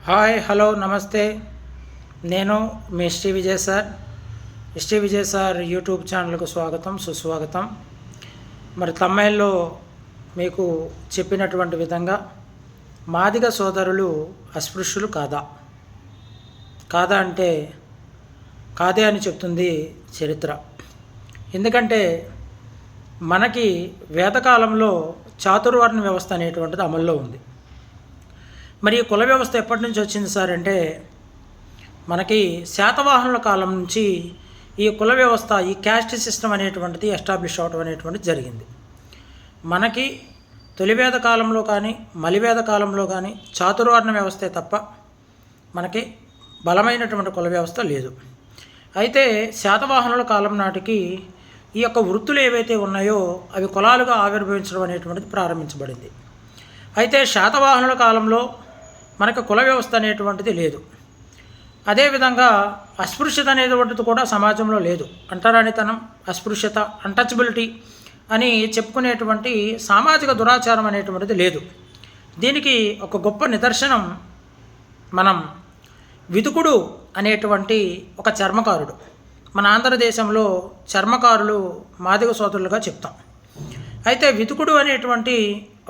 Hi hello నమస్తే. నేను మీ Shri Vijay sir. Shri Vijay sir YouTube ఛానల్కు స్వాగతం సుస్వాగతం. మరి తమిళ్లో మీకు చెప్పినటువంటి విధంగా మాదిగ సోదరులు అస్పృశ్యులు కాదా అంటే కాదే అని చెప్తుంది చరిత్ర. ఎందుకంటే మనకి వేదకాలంలో చాతుర్వర్ణ వ్యవస్థ అనేటువంటిది అమల్లో ఉంది. మరి ఈ కుల వ్యవస్థ ఎప్పటి నుంచి వచ్చింది సార్ అంటే మనకి శాతవాహనుల కాలం నుంచి ఈ కుల వ్యవస్థ, ఈ క్యాస్ట్ సిస్టమ్ అనేటువంటిది ఎస్టాబ్లిష్ అవడం అనేటువంటిది జరిగింది. మనకి తొలివేద కాలంలో కానీ మలివేద కాలంలో కానీ చాతుర్వర్ణ వ్యవస్థే తప్ప మనకి బలమైనటువంటి కుల వ్యవస్థ లేదు. అయితే శాతవాహనుల కాలం నాటికి ఈ యొక్క వృత్తులు ఏవైతే ఉన్నాయో అవి కులాలుగా ఆవిర్భవించడం అనేటువంటిది ప్రారంభించబడింది. అయితే శాతవాహనుల కాలంలో మనకు కుల వ్యవస్థ అనేటువంటిది లేదు. అదేవిధంగా అస్పృశ్యత అనేటువంటిది కూడా సమాజంలో లేదు. అంటరానితనం, అస్పృశ్యత, అన్టచబిలిటీ అని చెప్పుకునేటువంటి సామాజిక దురాచారం అనేటువంటిది లేదు. దీనికి ఒక గొప్ప నిదర్శనం మనం విదుకుడు అనేటువంటి ఒక చర్మకారుడు. మన ఆంధ్రదేశంలో చర్మకారులు మాదిగ సోదరులుగా చెప్తాం. అయితే విదుకుడు అనేటువంటి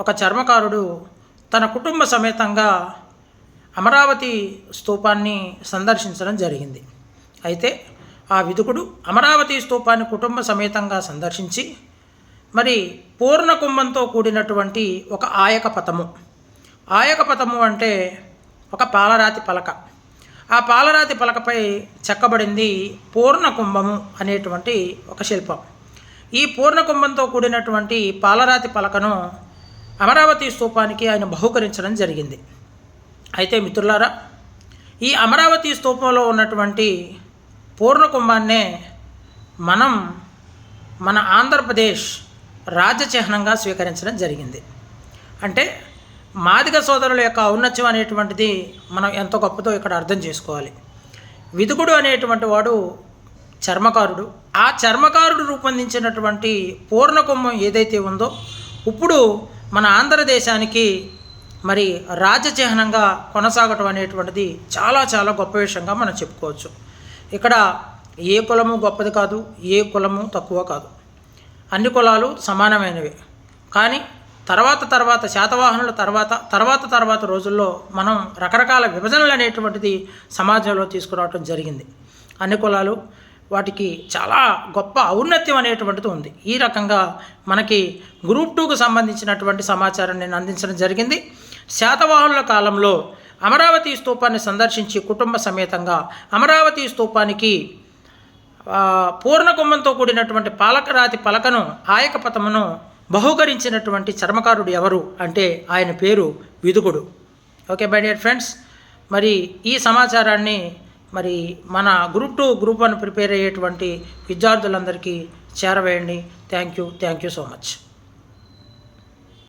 ఒక చర్మకారుడు తన కుటుంబ సమేతంగా అమరావతి స్తూపాన్ని సందర్శించడం జరిగింది. అయితే ఆ విదుకుడు అమరావతి స్తూపాన్ని కుటుంబ సమేతంగా సందర్శించి మరి పూర్ణ కుంభంతో కూడినటువంటి ఒక ఆయకపథము అంటే ఒక పాలరాతి పలక. ఆ పాలరాతి పలకపై చెక్కబడింది పూర్ణ కుంభము అనేటువంటి ఒక శిల్పం. ఈ పూర్ణ కుంభంతో కూడినటువంటి పాలరాతి పలకను అమరావతి స్తూపానికి ఆయన బహూకరించడం జరిగింది. అయితే మిత్రులారా, ఈ అమరావతి స్తూపంలో ఉన్నటువంటి పూర్ణ కుంభాన్నే మనం మన ఆంధ్రప్రదేశ్ రాజ్యచిహ్నంగా స్వీకరించడం జరిగింది. అంటే మాదిగ సోదరుల యొక్క ఔన్నత్యం అనేటువంటిది మనం ఎంత గొప్పతో ఇక్కడ అర్థం చేసుకోవాలి. విదుకుడు అనేటువంటి వాడు చర్మకారుడు. ఆ చర్మకారుడు రూపొందించినటువంటి పూర్ణ కుంభం ఏదైతే ఉందో ఇప్పుడు మన ఆంధ్రదేశానికి మరి రాజ్యచిహ్నంగా కొనసాగటం అనేటువంటిది చాలా చాలా గొప్ప విషయంగా మనం చెప్పుకోవచ్చు. ఇక్కడ ఏ కులము గొప్పది కాదు, ఏ కులము తక్కువ కాదు. అన్ని కులాలు సమానమైనవి. కానీ తర్వాత శాతవాహనుల తర్వాత రోజుల్లో మనం రకరకాల విభజనలు అనేటువంటిది సమాజంలో తీసుకురావటం జరిగింది. అన్ని కులాలు వాటికి చాలా గొప్ప ఔన్నత్యం అనేటువంటిది ఉంది. ఈ రకంగా మనకి గ్రూప్ 2కు సంబంధించినటువంటి సమాచారం నేను అందించడం జరిగింది. శాతవాహనుల కాలంలో అమరావతి స్తూపాన్ని సందర్శించి కుటుంబ సమేతంగా అమరావతి స్తూపానికి పూర్ణ కుంభంతో కూడినటువంటి పాలకరాతి పలకను, ఆయకపథమును బహూకరించినటువంటి చర్మకారుడు ఎవరు అంటే ఆయన పేరు విదుకుడు. ఓకే మై డియర్ ఫ్రెండ్స్, మరి ఈ సమాచారాన్ని మరి మన గ్రూప్ 2, గ్రూప్ 1 ప్రిపేర్ అయ్యేటువంటి విద్యార్థులందరికీ చేరవేయండి. Thank you so much.